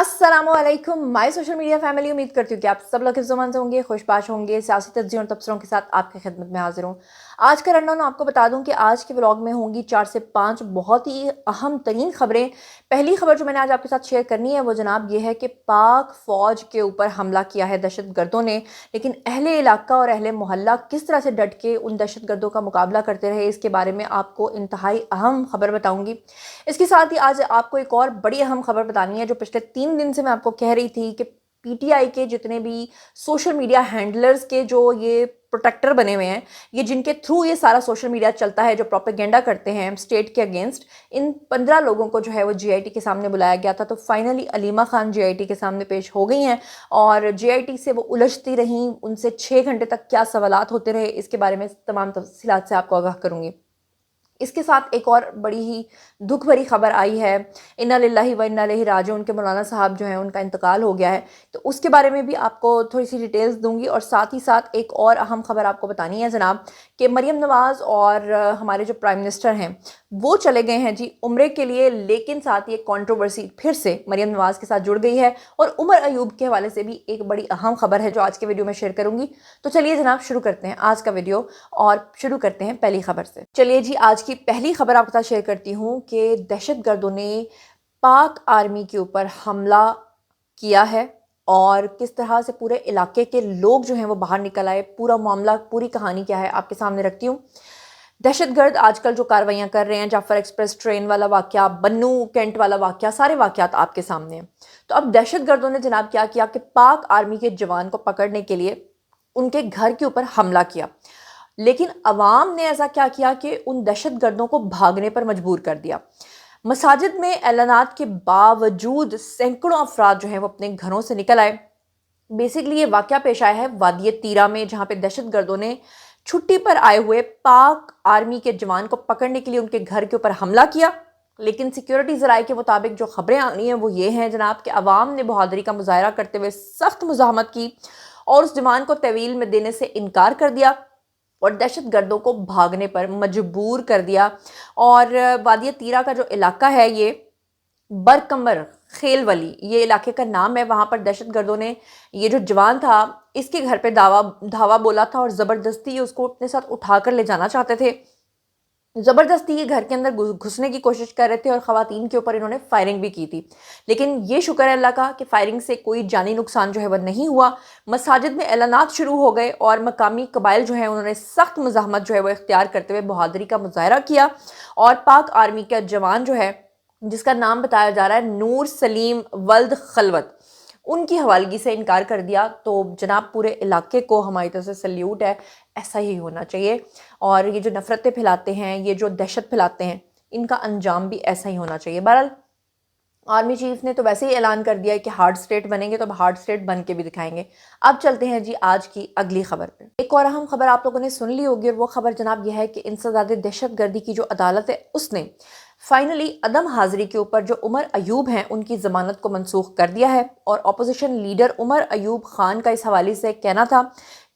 अस्सलामुअलैकुम my social media family. उम्मीद करती हूँ कि आप सब लोग ज़ुबान से होंगे, खुशबाश होंगे। सियासी तज्ज़ियों और तबसरों के साथ आपकी खिदमत में हाजिर हूँ। आज का रनडाउन आपको बता दूँ कि आज के व्लॉग में होंगी 4 से 5 बहुत ही अहम तरीन खबरें। पहली खबर जो मैंने आज आपके साथ शेयर करनी है वो जनाब ये है कि पाक फ़ौज के ऊपर हमला किया है दहशत गर्दों ने, लेकिन अहले इलाका और अहले मोहल्ला किस तरह से डट के उन दहशत गर्दों का मुकाबला करते रहे, इसके बारे में आपको इंतहाई अहम खबर बताऊँगी। इसके साथ ही आज आपको एक और बड़ी अहम खबर बतानी है जो पिछले 3 दिन से मैं आपको कह रही थी कि पीटीआई के जितने भी सोशल मीडिया हैंडलर्स के जो ये प्रोटेक्टर बने हुए हैं, ये जिनके थ्रू ये सारा सोशल मीडिया चलता है, जो प्रोपेगेंडा करते हैं स्टेट के अगेंस्ट, इन 15 लोगों को जो है वो जीआईटी के सामने बुलाया गया था। तो फाइनली अलीमा खान जीआईटी के सामने पेश हो गई हैं और जीआईटी से वो उलझती रहीं, उनसे 6 घंटे तक क्या सवालात होते रहे, इसके बारे में तमाम तफसीलात से आपको आगाह करूँगी। इसके साथ एक और बड़ी ही दुख भरी खबर आई है। इन्ना लिल्लाहि व इन्ना इलैहि राजिऊन के मौलाना साहब जो हैं उनका इंतकाल हो गया है, तो उसके बारे में भी आपको थोड़ी सी डिटेल्स दूंगी। और साथ ही साथ एक और अहम खबर आपको बतानी है जनाब कि मरियम नवाज़ और हमारे जो प्राइम मिनिस्टर हैं वो चले गए हैं जी उम्रे के लिए, लेकिन साथ ही एक कंट्रोवर्सी फिर से मरियम नवाज़ के साथ जुड़ गई है और उमर अयूब के हवाले से भी एक बड़ी अहम खबर है जो आज के वीडियो में शेयर करूंगी। तो चलिए जनाब शुरू करते हैं आज का वीडियो और शुरू करते हैं पहली खबर से। चलिए जी आज की पहली खबर आपके साथ शेयर करती हूँ कि दहशतगर्दों ने पाक आर्मी के ऊपर हमला किया है और किस तरह से पूरे इलाके के लोग जो हैं वो बाहर निकल आए। पूरा मामला, पूरी कहानी क्या है आपके सामने रखती हूँ। दहशतगर्द आजकल जो कार्रवाइयाँ कर रहे हैं, जाफर एक्सप्रेस ट्रेन वाला वाक़या, बन्नू कैंट वाला वाक़या, सारे वाक़यात आपके सामने हैं। तो अब दहशतगर्दों ने जनाब क्या किया कि पाक आर्मी के जवान को पकड़ने के लिए उनके घर के ऊपर हमला किया, लेकिन अवाम ने ऐसा क्या किया कि उन दहशतगर्दों को भागने पर मजबूर कर दिया। मसाजिद में ऐलानात के बावजूद सैकड़ों अफराद जो हैं वो अपने घरों से निकल आए। बेसिकली ये वाक़या पेश आया है वादी तीरा में, जहाँ पे दहशतगर्दों ने छुट्टी पर आए हुए पाक आर्मी के जवान को पकड़ने के लिए उनके घर के ऊपर हमला किया। लेकिन सिक्योरिटी ज़राए के मुताबिक जो खबरें आ रही हैं वो ये हैं जनाब कि अवाम ने बहादुरी का मुजाहरा करते हुए सख्त मुज़ाहमत की और उस जवान को तवील में देने से इनकार कर दिया और दहशतगर्दों को भागने पर मजबूर कर दिया। और वादी तीरा का जो इलाका है ये बरकमर खेल वली ये इलाके का नाम है। वहाँ पर दहशतगर्दों ने ये जो जवान था इसके घर पे धावा बोला था और ज़बरदस्ती उसको अपने साथ उठा कर ले जाना चाहते थे। ज़बरदस्ती ये घर के अंदर घुसने की कोशिश कर रहे थे और ख़वातीन के ऊपर इन्होंने फायरिंग भी की थी। लेकिन ये शुक्र है अल्लाह का कि फायरिंग से कोई जानी नुकसान जो है वह नहीं हुआ। मसाजिद में ऐलानात शुरू हो गए और मकामी कबाइल जो है उन्होंने सख्त मुज़ाहमत जो है वह इख्तियार करते हुए बहादुरी का मुजाहरा किया और पाक आर्मी का जवान जो है, जिसका नाम बताया जा रहा है नूर सलीम वल्द खलवत, उनकी हवालगी से इनकार कर दिया। तो जनाब पूरे इलाके को हमारी तरफ से सल्यूट है, ऐसा ही होना चाहिए। और ये जो नफ़रतें फैलाते हैं, ये जो दहशत फैलाते हैं, इनका अंजाम भी ऐसा ही होना चाहिए। बहरहाल आर्मी चीफ ने तो वैसे ही ऐलान कर दिया है कि हार्ड स्टेट बनेंगे तो अब हार्ड स्टेट बन के भी दिखाएंगे। अब चलते हैं जी आज की अगली खबर पे। एक और अहम खबर आप लोगों ने सुन ली होगी और वो खबर जनाब यह है कि इंसदाद दहशतगर्दी की जो अदालत है उसने फाइनली अदम हाजिरी के ऊपर जो उमर अयूब हैं उनकी ज़मानत को मनसूख कर दिया है। और अपोजिशन लीडर उमर अयूब खान का इस हवाले से कहना था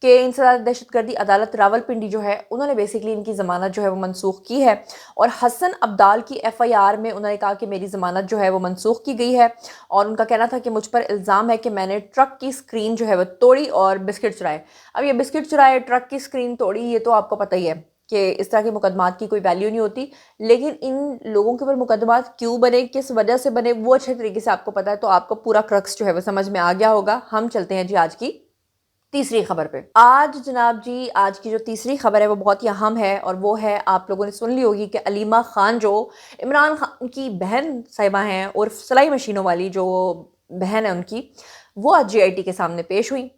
कि इंसदाद दहशतगर्दी अदालत रावलपिंडी जो है उन्होंने बेसिकली इनकी ज़मानत जो है वो मनसूख की है। और हसन अब्दाल की एफआईआर में उन्होंने कहा कि मेरी ज़मानत जो है वो मनसूख की गई है। और उनका कहना था कि मुझ पर इल्ज़ाम है कि मैंने ट्रक की स्क्रीन जो है वो तोड़ी और बिस्किट चुराए। अब ये बिस्किट चुराए, ट्रक की स्क्रीन तोड़ी, ये तो आपको पता ही है कि इस तरह के मुकदमात की कोई वैल्यू नहीं होती। लेकिन इन लोगों के ऊपर मुकदमात क्यों बने, किस वजह से बने, वो अच्छे तरीके से आपको पता है, तो आपको पूरा क्रक्स जो है वो समझ में आ गया होगा। हम चलते हैं जी आज की तीसरी खबर पे। आज जनाब जी आज की जो तीसरी खबर है वो बहुत ही अहम है और वो है, आप लोगों ने सुन ली होगी कि अलीमा खान जो इमरान खान की बहन साहिबा हैं और सिलाई मशीनों वाली जो बहन है उनकी, वो आज जीआईटी के सामने पेश हुई।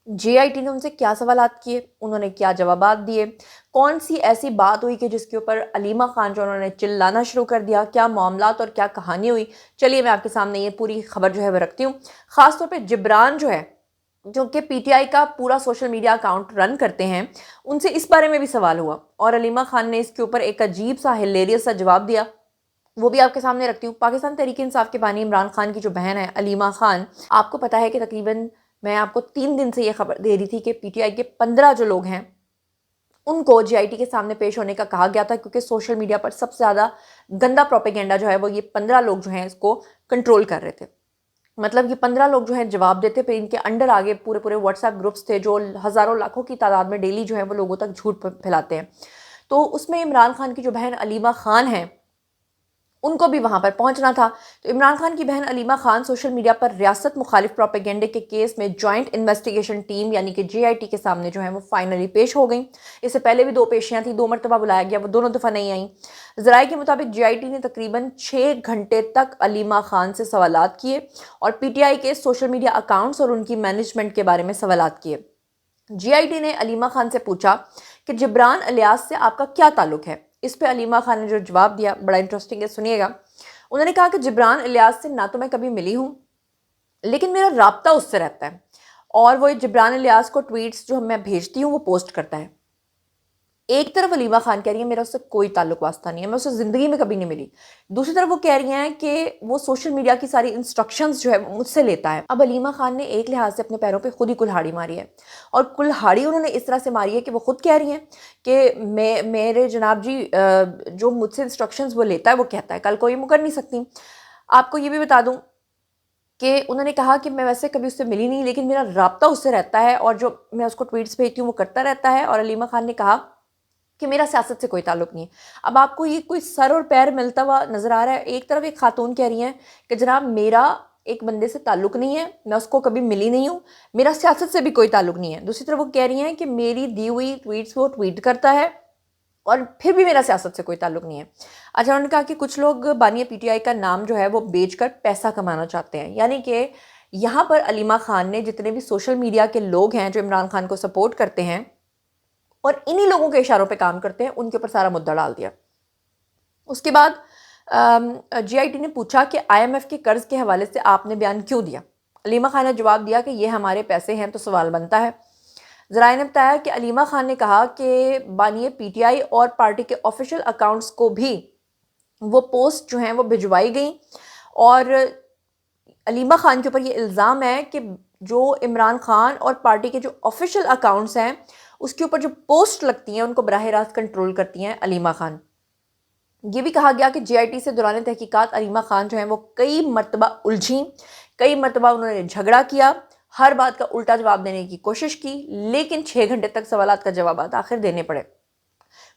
जीआईटी ने उनसे क्या सवालात किए, उन्होंने क्या जवाबात दिए, कौन सी ऐसी बात हुई कि जिसके ऊपर अलीमा खान जो उन्होंने चिल्लाना शुरू कर दिया, क्या मामलात और क्या कहानी हुई। चलिए मैं आपके सामने ये पूरी खबर जो है वो रखती हूँ। ख़ासतौर पे जिब्रान जो है, जो कि पीटीआई का पूरा सोशल मीडिया अकाउंट रन करते हैं, उनसे इस बारे में भी सवाल हुआ और अलीमा खान ने इसके ऊपर एक अजीब सा हिलेरियस सा जवाब दिया, वो भी आपके सामने रखती हूँ। पाकिस्तान तहरीक इंसाफ के बानी इमरान खान की जो बहन है अलीमा खान, आपको पता है कि तकरीबन मैं आपको 3 दिन से ये खबर दे रही थी कि पीटीआई के 15 जो लोग हैं उनको जीआईटी के सामने पेश होने का कहा गया था, क्योंकि सोशल मीडिया पर सबसे ज़्यादा गंदा प्रोपेगेंडा जो है वो ये 15 लोग जो हैं इसको कंट्रोल कर रहे थे। मतलब ये 15 लोग जो है जवाब देते, फिर इनके अंडर आगे पूरे पूरे व्हाट्सएप ग्रुप्स थे जो हज़ारों लाखों की तादाद में डेली जो है वो लोगों तक झूठ फैलाते हैं। तो उसमें इमरान खान की जो बहन अलीमा खान है, उनको भी वहाँ पर पहुँचना था। तो इमरान खान की बहन अलीमा खान सोशल मीडिया पर रियासत मुखालिफ प्रोपेगेंडे के केस में जॉइंट इन्वेस्टिगेशन टीम यानी कि JIT के सामने जो है वो फाइनली पेश हो गई। इससे पहले भी 2 पेशियाँ थी, 2 मरतबा बुलाया गया, वो दोनों दफ़ा नहीं आई। ज़राए के मुताबिक JIT ने तकरीबन 6 घंटे तक अलीमा खान से सवालात किए और PTI के सोशल मीडिया अकाउंट्स और उनकी मैनेजमेंट के बारे में सवालात किए। JIT ने अलीमा खान से पूछा कि जिब्रान इलियास से आपका क्या ताल्लुक है। इस पे अलीमा खान ने जो जवाब दिया बड़ा इंटरेस्टिंग है, सुनिएगा। उन्होंने कहा कि जिब्रान इलियास से ना तो मैं कभी मिली हूँ, लेकिन मेरा राब्ता उससे रहता है और वो जिब्रान इलियास को ट्वीट्स जो मैं भेजती हूँ वो पोस्ट करता है। एक तरफ अलीमा खान कह रही है मेरा उससे कोई ताल्लुक वास्ता नहीं है, मैं उससे ज़िंदगी में कभी नहीं मिली। दूसरी तरफ वो कह रही हैं कि वो सोशल मीडिया की सारी इंस्ट्रक्शंस जो है वो मुझसे लेता है। अब अलीमा खान ने एक लिहाज से अपने पैरों पे खुद ही कुल्हाड़ी मारी है, और कुल्हाड़ी उन्होंने इस तरह से मारी है कि वो खुद कह रही हैं कि मेरे जनाब जी जो मुझसे इंस्ट्रक्शंस वो लेता है वो कहता है, कल कोई मुकर नहीं सकती। आपको ये भी बता दूँ कि उन्होंने कहा कि मैं वैसे कभी उससे मिली नहीं, लेकिन मेरा राब्ता उससे रहता है और जो मैं उसको ट्वीट्स भेजती हूँ वो करता रहता है। और अलीमा खान ने कहा कि मेरा सियासत से कोई ताल्लुक नहीं है। अब आपको ये कोई सर और पैर मिलता हुआ नज़र आ रहा है। एक तरफ एक खातून कह रही हैं कि जनाब मेरा एक बंदे से ताल्लुक नहीं है, मैं उसको कभी मिली नहीं हूँ, मेरा सियासत से भी कोई ताल्लुक नहीं है। दूसरी तरफ वो कह रही हैं कि मेरी दी हुई ट्वीट्स वो ट्वीट करता है और फिर भी मेरा सियासत से कोई ताल्लुक नहीं है। अच्छा, उन्होंने कहा कि कुछ लोग बानिया PTI का नाम जो है वो बेचकर पैसा कमाना चाहते हैं। यानी कि यहाँ पर अलीमा खान ने जितने भी सोशल मीडिया के लोग हैं जो इमरान खान को सपोर्ट करते हैं और इन्हीं लोगों के इशारों पे काम करते हैं, उनके ऊपर सारा मुद्दा डाल दिया। उसके बाद JIT ने पूछा कि IMF के कर्ज के हवाले से आपने बयान क्यों दिया। अलीमा खान ने जवाब दिया कि ये हमारे पैसे हैं तो सवाल बनता है। ज़राए ने बताया कि अलीमा खान ने कहा कि बानिया PTI और पार्टी के ऑफिशियल अकाउंट्स को भी वो पोस्ट जो हैं वो भिजवाई गई और अलीमा खान के ऊपर ये इल्ज़ाम है कि जो इमरान खान और पार्टी के जो ऑफिशियल अकाउंट्स हैं उसके ऊपर जो पोस्ट लगती हैं उनको बराह रास्त कंट्रोल करती हैं अलीमा खान। ये भी कहा गया कि JIT से दौरान तहकीकात अलीमा खान जो हैं वो कई मरतबा उलझी, कई मरतबा उन्होंने झगड़ा किया, हर बात का उल्टा जवाब देने की कोशिश की, लेकिन 6 घंटे तक सवालात का जवाब आखिर देने पड़े।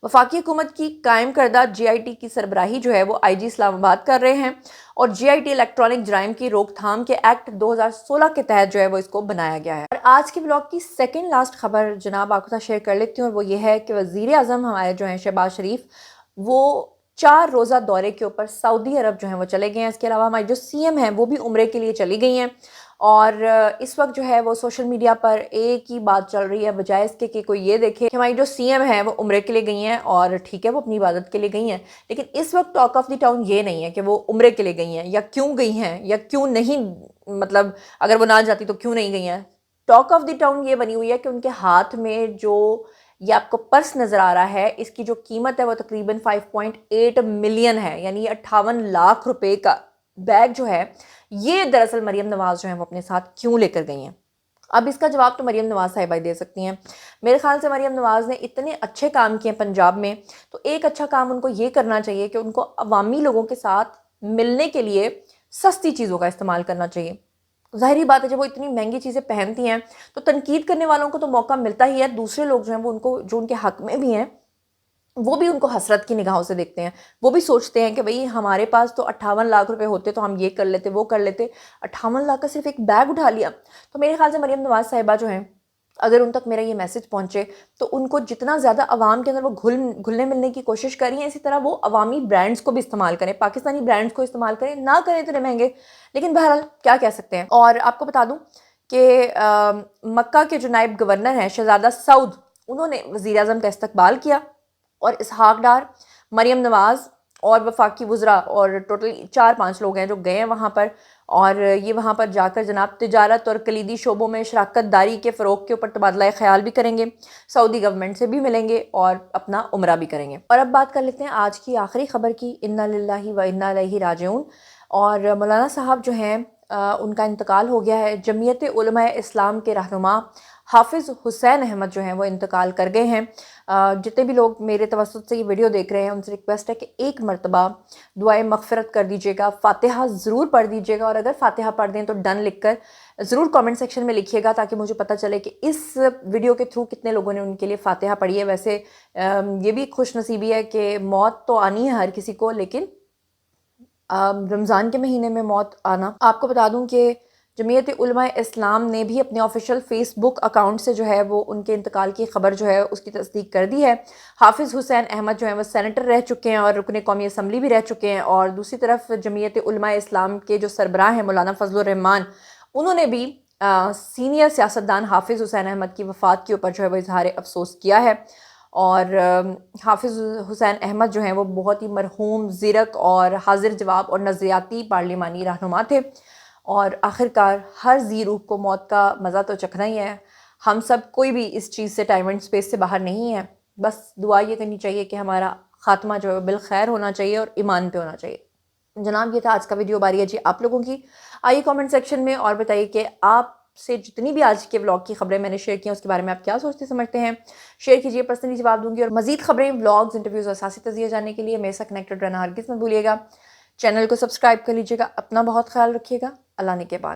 वफाकी हुकूमत की कायम करदा JIT की सरबराही जो है वो IG इस्लामाबाद कर रहे हैं और JIT इलेक्ट्रॉनिक जराइम की रोकथाम के एक्ट 2016 के तहत जो है वो इसको बनाया गया है। और आज के ब्लॉग की सेकंड लास्ट खबर जनाब आपके साथ शेयर कर लेती हूँ और वो ये है कि वज़ीर आज़म हमारे जो हैं शहबाज शरीफ वो 4 रोज़ा दौरे के ऊपर सऊदी अरब जो है वो चले गए हैं। इसके अलावा हमारी जो CM हैं वो भी उम्रे के लिए चली गई हैं और इस वक्त जो है वो सोशल मीडिया पर एक ही बात चल रही है, बजाय इसके कि कोई ये देखे कि हमारी जो CM है वो उम्रे के लिए गई हैं और ठीक है वो अपनी इबादत के लिए गई हैं, लेकिन इस वक्त टॉक ऑफ द टाउन ये नहीं है कि वो उम्रे के लिए गई हैं या क्यों गई हैं या क्यों नहीं, मतलब अगर वो ना जाती तो क्यों नहीं गई हैं। टॉक ऑफ द टाउन ये बनी हुई है कि उनके हाथ में जो ये आपको पर्स नज़र आ रहा है इसकी जो कीमत है वो तकरीबन 5.8 मिलियन है, यानी 58 लाख रुपए का बैग जो है ये दरअसल मरीम नवाज़ जो है वो अपने साथ क्यों लेकर गई हैं। अब इसका जवाब तो मरीम नवाज़ साहिबा ही दे सकती हैं। मेरे ख्याल से मरीम नवाज़ ने इतने अच्छे काम किए पंजाब में, तो एक अच्छा काम उनको ये करना चाहिए कि उनको अवामी लोगों के साथ मिलने के लिए सस्ती चीज़ों का इस्तेमाल करना चाहिए। ज़ाहिरी बात है जब वो इतनी महंगी चीज़ें पहनती हैं तो तनकीद करने वालों को तो मौका मिलता ही है, दूसरे लोग जो हैं वो उनको जो उनके हक़ में भी हैं वो भी उनको हसरत की निगाहों से देखते हैं। वो भी सोचते हैं कि भाई हमारे पास तो 58 लाख रुपए होते तो हम ये कर लेते वो कर लेते, 58 लाख का सिर्फ एक बैग उठा लिया। तो मेरे ख्याल से मरीम नवाज़ साहिबा जो हैं अगर उन तक मेरा ये मैसेज पहुंचे तो उनको जितना ज़्यादा आवाम के अंदर वो घुलने मिलने की कोशिश कर रही हैं, इसी तरह वो अवामी ब्रांड्स को भी इस्तेमाल करें, पाकिस्तानी ब्रांड्स को इस्तेमाल करें, ना करें इतने महंगे, लेकिन बहरहाल क्या कह सकते हैं। और आपको बता दूं कि मक्का के जो नायब गवर्नर हैं शहजादा सऊद, उन्होंने वज़ीर आज़म का इस्तकबाल किया और इसहाक डार, मरीम नवाज़ और वफाकी वज़रा और टोटल 4-5 लोग हैं जो गए हैं वहाँ पर, और ये वहाँ पर जाकर जनाब तिजारत और कलीदी शोबों में शराकत दारी के फ़रोग़ के ऊपर तबादला ख़याल भी करेंगे, सऊदी गवर्नमेंट से भी मिलेंगे और अपना उम्रा भी करेंगे। और अब बात कर लेते हैं आज की आखिरी ख़बर की, इन्ना लिल्लाहि व इन्ना इलैहि राजिऊन। और मौलाना साहब जो हैं उनका इंतकाल हो गया है। जमीयत उलमा इस्लाम के रहनुमा हाफिज़ हुसैन अहमद जो हैं वो इंतकाल कर गए हैं। जितने भी लोग मेरे तवस्सुत से ये वीडियो देख रहे हैं उनसे रिक्वेस्ट है कि एक मरतबा दुआए मग़फ़िरत कर दीजिएगा, फ़ातिहा ज़रूर पढ़ दीजिएगा, और अगर फ़ातिहा पढ़ दें तो डन लिखकर ज़रूर कमेंट सेक्शन में लिखिएगा ताकि मुझे पता चले कि इस वीडियो के थ्रू कितने लोगों ने उनके लिए फ़ातिहा पढ़ी है। वैसे ये भी खुशनसीबी है कि मौत तो आनी है हर किसी को, लेकिन रमज़ान के महीने में मौत आना। आपको बता दूं कि जमीयत उलमा इस्लाम ने भी अपने ऑफिशियल फ़ेसबुक अकाउंट से जो है वो उनके इंतकाल की ख़बर जो है उसकी तस्दीक कर दी है। हाफिज़ हुसैन अहमद जो है वो सेनेटर रह चुके हैं और रुकन कौमी असम्बली भी रह चुके हैं, और दूसरी तरफ जमीयत उलमा इस्लाम के जो सरबराह हैं मौलाना फजलुर रहमान, उन्होंने भी सीनियर सियासतदान हाफिज़ हुसैन अहमद की वफ़ात के ऊपर जो है वो इज़हार अफसोस किया है। और हाफिज़ हुसैन अहमद जो हैं वो बहुत ही मरहूम, ज़िरक और हाजिर जवाब और नज़रियाती पार्लिमानी रहनुमा थे, और आखिरकार हर ज़ी रूह को मौत का मज़ा तो चखना ही है। हम सब कोई भी इस चीज़ से, टाइम एंड स्पेस से बाहर नहीं है। बस दुआ ये करनी चाहिए कि हमारा ख़ात्मा जो है बिल खैर होना चाहिए और ईमान पे होना चाहिए। जनाब, ये था आज का वीडियो। बारी है जी आप लोगों की। आइए कमेंट सेक्शन में और बताइए कि आप से जितनी भी आज के व्लॉग की खबरें मैंने शेयर की हैं उसके बारे में आप क्या सोचते समझते हैं। शेयर कीजिए, पर्सनली जवाब दूंगी। और मजीद खबरें, व्लॉग्स, इंटरव्यूज़ और सियासी तज़िया जानने के लिए मेरे साथ कनेक्टेड रहना हरगिज़ मत भूलिएगा। चैनल को सब्सक्राइब कर लीजिएगा। अपना बहुत ख्याल रखिएगा। अल्लाह ने के बाद।